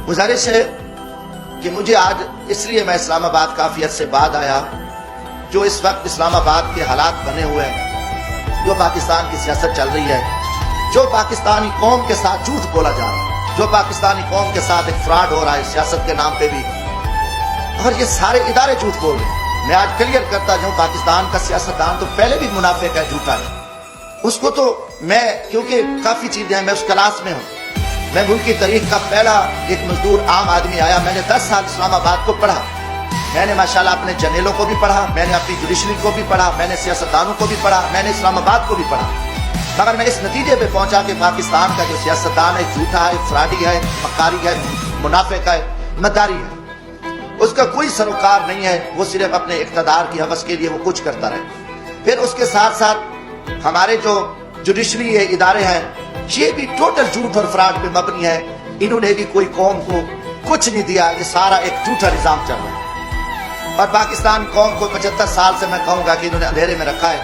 गुजारिश है कि मुझे आज इसलिए मैं इस्लामाबाद काफ़ी अर्से बाद आया, जो इस वक्त इस्लामाबाद के हालात बने हुए हैं, जो पाकिस्तान की सियासत चल रही है, जो पाकिस्तानी कौम के साथ झूठ बोला जा रहा है, जो पाकिस्तानी कौम के साथ एक फ्रॉड हो रहा है सियासत के नाम पे भी, और ये सारे इदारे झूठ बोल रहे हैं। मैं आज क्लियर करता जाऊं, पाकिस्तान का सियासतदान तो पहले भी मुनाफिक है, झूठा है। उसको तो मैं, क्योंकि काफ़ी चीज़ें हैं, मैं उस क्लास में हूँ। मैं मुल्क की तारीख का पहला एक मजदूर आम आदमी आया। मैंने 10 साल इस्लामाबाद को पढ़ा। मैंने माशाल्लाह अपने जर्नलों को भी पढ़ा, मैंने अपनी जुडिशरी को भी पढ़ा, मैंने सियासतदानों को भी पढ़ा, मैंने इस्लामाबाद को भी पढ़ा। मगर मैं इस नतीजे पे पहुंचा कि पाकिस्तान का जो सियासतदान है झूठा है, फ्रॉडी है, मकारी है, मुनाफिक है, मदारी है। उसका कोई सरोकार नहीं है, वो सिर्फ अपने इक़्तिदार की हवस के लिए वो कुछ करता रहे। फिर उसके साथ साथ हमारे जो जुडिशरी है, इदारे हैं, ये भी टोटल झूठ और फ्रॉड पे मबनी है। इन्होंने भी कोई कौम को कुछ नहीं दिया, ये सारा एक झूठा निजाम चल रहा है। और पाकिस्तान कौम को 75 साल से मैं कहूंगा कि इन्होंने अंधेरे में रखा है,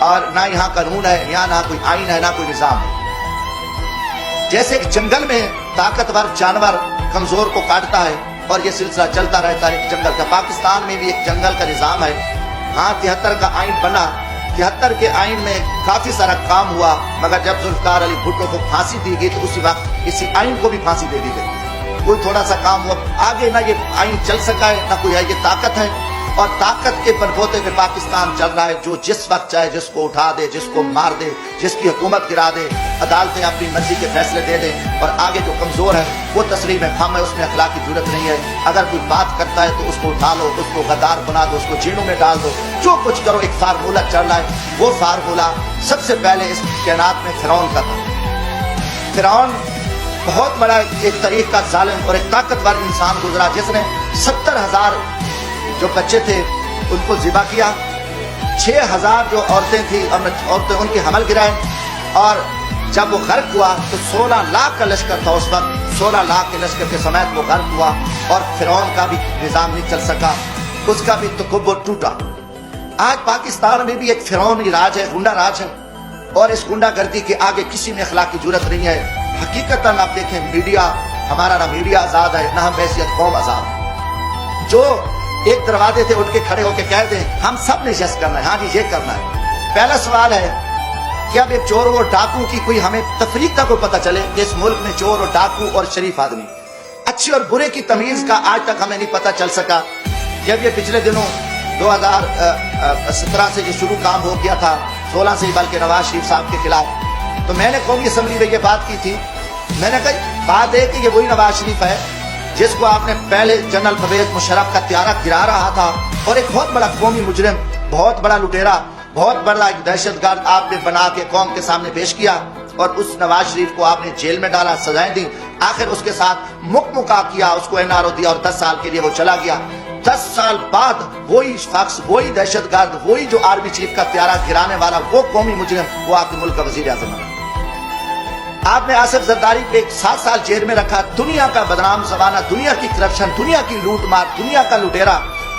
और ना यहाँ कानून है, यहाँ ना कोई आइन है, ना कोई निजाम है। जैसे एक जंगल में ताकतवर जानवर कमजोर को काटता है और ये सिलसिला चलता रहता है जंगल का, पाकिस्तान में भी एक जंगल का निजाम है। हाँ, 73 का आइन बना, 73 के आइन में काफी सारा काम हुआ, मगर जब जुल्फकार अली भुट्टो को फांसी दी गई तो उसी वक्त इसी आइन को भी फांसी दे दी गई। कोई थोड़ा सा काम हुआ, आगे ना ये आइन चल सका है, ना कोई है, ये ताकत है, और ताकत के बलबूते पे पाकिस्तान चल रहा है। जो जिस वक्त चाहे जिसको उठा दे, जिसको मार दे, जिसकी हुकूमत गिरा दे, अदालतें अपनी मर्जी के फैसले दे दें, और आगे जो कमजोर है वो तस्लीम है, खाम है, उसमें अखलाक की जरूरत नहीं है। अगर कोई बात करता है तो उसको उठा लो, उसको गद्दार बना दो, उसको जेलों में डाल दो, जो कुछ करो। एक फार्मूला चल रहा है, वो फार्मूला सबसे पहले इस कायनात में फिरौन का था। फिरौन बहुत बड़ा एक तरीक का जालिम और एक ताकतवर इंसान गुजरा, जिसने 70,000 जो बच्चे थे उनको ज़िबा किया, 6,000 जो औरतें थी औरतें उनके हमल गिराए, और जब वो गर्क हुआ तो 16 लाख का लश्कर था उस वक्त। 16 लाख के लश्कर के समेत वो गर्क हुआ, और फिरौन का भी निजाम नहीं चल सका, उसका भी तकब्बुर टूटा। आज पाकिस्तान में भी एक फिरौनी राज है, गुंडा राज है, और इस गुंडागर्दी के आगे किसी में अखलाक की जरूरत नहीं है। हकीकतन आप देखें, मीडिया हमारा, ना मीडिया आजाद है, ना हम हैसियत कौम आजाद है। जो एक दरवाजे से उठ के खड़े होकर कह दें हम सब ने यस करना है, हाँ जी ये करना है। पहला सवाल है कि अब एक चोर और डाकू की कोई हमें तफरीक का कोई पता चले कि इस मुल्क में चोर और डाकू और शरीफ आदमी, अच्छे और बुरे की तमीज का आज तक हमें नहीं पता चल सका। जब ये पिछले दिनों 2017 से जो शुरू काम हो गया था, 16 से बल्कि नवाज शरीफ साहब के खिलाफ, तो मैंने कौमी असम्बली में ये बात की थी। मैंने कही बात है कि ये वही नवाज शरीफ है जिसको आपने पहले जनरल परवेज मुशर्रफ का त्यारा गिरा रहा था, और एक बहुत बड़ा कौमी मुजरिम, बहुत बड़ा लुटेरा, बहुत बड़ा एक दहशतगर्द आपने बना के कौम के सामने पेश किया, और उस नवाज शरीफ को आपने जेल में डाला, सजाएं दी, आखिर उसके साथ मुकमुका किया, उसको एनआरओ दिया, और 10 साल के लिए वो चला गया। 10 साल बाद वही शख्स, वही दहशतगर्द, वही जो आर्मी चीफ का त्यारा गिराने वाला, वो कौमी मुजरिम, वो आपके मुल्क का वजीर आज़म बना। आपने आसिफ जरदारी पे 7 साल जेल में रखा, दुनिया का बदनाम जमाना, दुनिया की करप्शन, दुनिया की लूट मार, दुनिया का लुटेरा,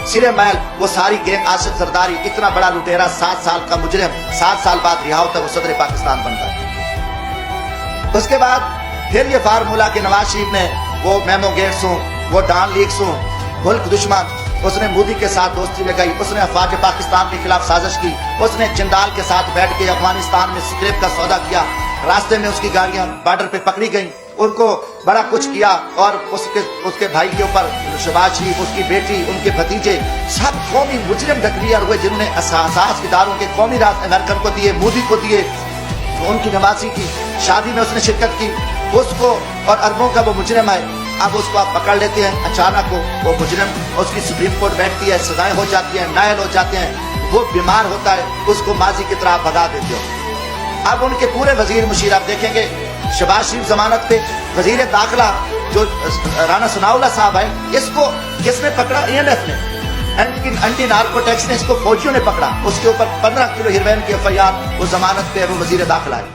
सिरे महल, वो सारी गैंग, आसिफ जरदारी इतना बड़ा लुटेरा, 7 साल का मुजरिम, 7 साल बाद रिहा होता है, वो सदर पाकिस्तान बनता है। उसके बाद फिर ये फार्मूला कि नवाज शरीफ ने वो मेमो गेट्स हो, वो डॉन लीक्स हो, मुल्क दुश्मन, उसने मोदी के साथ दोस्ती लगाई, उसने अफवाज पाकिस्तान के खिलाफ साजिश की, उसने जिंदाल के साथ बैठ के अफगानिस्तान में स्क्रेप का सौदा किया, रास्ते में उसकी गाड़ियां बॉर्डर पे पकड़ी गई, उनको बड़ा कुछ किया, और उसके भाई के ऊपर शहबाज शरीफ, उसकी बेटी, उनके भतीजे, सब कौमी मुजरिम डिक्लेयर हुए, जिन्होंने असास इदारों के कौमी राज अमेरिकन को दिए, मोदी को दिए। उनकी नवासी की शादी में उसने शिरकत की, उसको, और अरबों का वो मुजरिम है। अब उसको आप पकड़ लेते हैं, अचानक वो मुजरिम, उसकी सुप्रीम कोर्ट बैठती है, सजाएं हो जाती हैं, नायल हो जाते हैं, वो बीमार होता है, उसको माजी की तरह भगा देते हो। अब उनके पूरे वजीर मुशीर आप देखेंगे, शहबाज शरीफ जमानत पे, वजीर दाखिला जो राना सनाउल्लाह साहब है, इसको किसने पकड़ा? INF ने, एंटी नार्कोटिक्स ने इसको फौजियों ने पकड़ा, उसके ऊपर 15 किलो हेरोइन की FIR, वो जमानत पे, वो वजीर दाखिला है।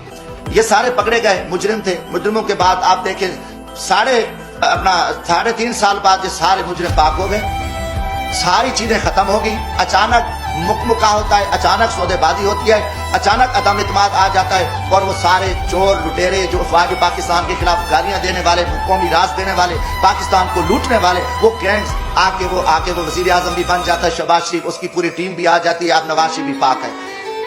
ये सारे पकड़े गए मुजरिम थे। मुजरिमों के बाद आप देखें 3.5 साल बाद ये सारे मुजरिम पाक हो गए, सारी चीजें खत्म हो गई। अचानक मुकमुका होता है, अचानक सौदेबाजी होती है, अचानक अदम इत्मीनान आ जाता है और वो सारे चोर लुटेरे जो अफवाज पाकिस्तान के खिलाफ गालियां देने वाले, कौमी राज देने वाले, पाकिस्तान को लूटने वाले, वो गैंग्स आके वो वजीर आजम भी बन जाता है, शहबाज शरीफ, उसकी पूरी टीम भी आ जाती है, आप नवाज शरीफ भी पाक है।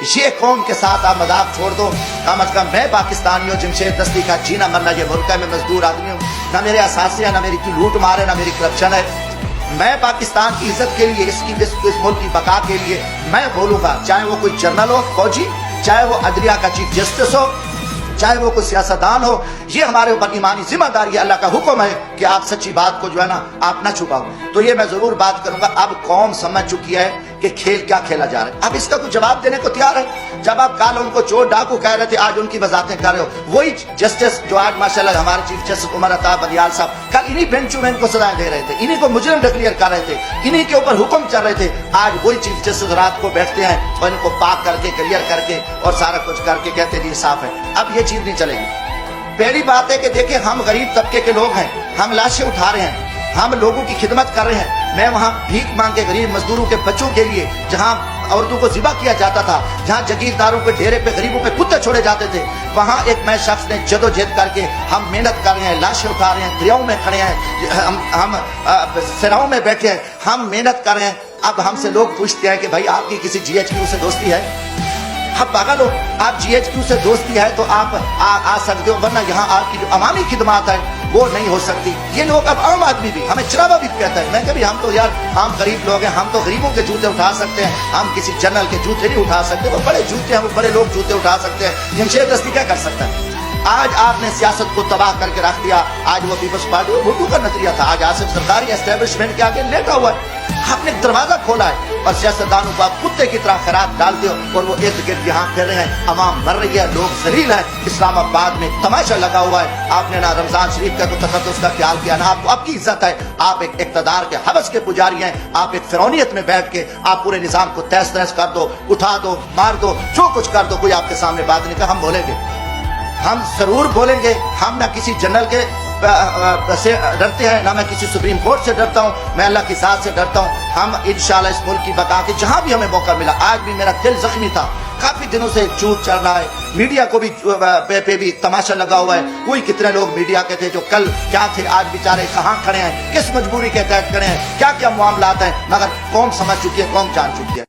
ये कौम के साथ आप मजाक छोड़ दो। कम अज कम मैं पाकिस्तानी हूँ, जमशेद दस्ती का जीना मरना ये मुल्क है, मैं मजदूर आदमी हूँ, ना मेरे असासे है, ना मेरी लूट मार है, ना मेरी करप्शन है। मैं पाकिस्तान की इज्जत के लिए, इस मुल्क की बका के लिए मैं बोलूंगा, चाहे वो कोई जनरल हो, फौजी, चाहे वो अदलिया का चीफ जस्टिस हो, चाहे वो कोई सियासतदान हो, ये हमारे ऊपर ईमानी जिम्मेदारी है, अल्लाह का हुक्म है कि आप सच्ची बात को जो है ना आप ना छुपाओ। तो ये मैं जरूर बात करूंगा। अब कौम समझ चुकी है कि खेल क्या खेला जा रहा है, अब इसका कुछ जवाब देने को तैयार है। जब आप कल उनको चोर डाकू कह रहे थे, आज उनकी वजाहतें कर रहे हो, वही जस्टिस जो आज माशाल्लाह हमारे चीफ जस्टिस उमर अता बंदियाल साहब कल इन्हीं बेंचों में इनको सजाएं दे रहे थे, इन्हीं को मुजरिम डिक्लेयर कर रहे थे, इन्हीं के ऊपर हुक्म चल रहे थे। आज वही चीफ जस्टिस रात को बैठते हैं और इनको पाक करके क्लियर करके और सारा कुछ करके कहते हैं ये साफ है। अब ये चीज नहीं चलेगी। पहली बात है कि देखिए, हम गरीब तबके के लोग हैं, हम लाशें उठा रहे हैं, हम लोगों की खिदमत कर रहे हैं। मैं वहाँ भीख मांग के गरीब मजदूरों के बच्चों के लिए, जहाँ औरतों को ज़िबा किया जाता था, जहाँ जगीरदारों के डेरे पे गरीबों पे कुत्ते छोड़े जाते थे, वहाँ एक मैं शख्स ने जदोजहद करके हम मेहनत कर रहे हैं, लाशें उठा रहे हैं, दरियाओं में खड़े हैं, हम सराओं में बैठे हैं, हम मेहनत कर रहे हैं। अब हमसे लोग पूछते हैं कि भाई आपकी किसी GHQ से दोस्ती है? आप पागल हो? आप GHQ से दोस्ती है तो आप आ सकते हो, वरना यहाँ आपकी जो अवामी खिदमत है वो नहीं हो सकती। ये लोग, अब आम आदमी भी हमें चरावा भी कहता है। मैं कभी हम तो यार हम गरीब लोग हैं, हम तो गरीबों के जूते उठा सकते हैं, हम किसी जनरल के जूते नहीं उठा सकते। वो बड़े जूते हैं, वो बड़े लोग जूते उठा सकते हैं। जमशेद दस्ती क्या कर सकता है? आज आपने सियासत को तबाह करके रख दिया। आज वो पीपल्स पार्टी भुट्टो का नजरिया था, आज आसिफ सरकारी एस्टेब्लिशमेंट के आगे लेटा हुआ है। आपने दरवाजा खोला है और सियासतदानों को आप कुत्ते की तरह खैरात डालते हो और वो इर्द गिर्द यहाँ फिर रहे हैं। अवाम मर रही है, लोग जलील है, इस्लामाबाद में तमाशा लगा हुआ है। आपने ना रमजान शरीफ का तकद्दुस का ख्याल किया, ना आपको आपकी इज्जत है। आप एक इक़्तिदार के हवस के पुजारी हैं। आप एक फिरौनियत में बैठ के आप पूरे निजाम को तहस नहस कर दो, उठा दो, मार दो, जो कुछ कर दो। कोई आपके सामने बात नहीं कर। हम बोलेंगे, हम जरूर बोलेंगे। हम ना किसी जनरल के से डरते हैं, ना मैं किसी सुप्रीम कोर्ट से डरता हूँ, मैं अल्लाह की ज़ात से डरता हूँ। हम इंशाअल्लाह इस मुल्क की बका के जहाँ भी हमें मौका मिला, आज भी मेरा दिल जख्मी था, काफी दिनों से झूठ चल रहा है, मीडिया को भी पे भी तमाशा लगा हुआ है। कोई कितने लोग मीडिया के थे जो कल क्या थे, आज बेचारे कहाँ खड़े हैं, किस मजबूरी के तहत खड़े हैं, क्या क्या मामलात हैं, मगर कौम समझ चुकी है, कौम जान चुकी है।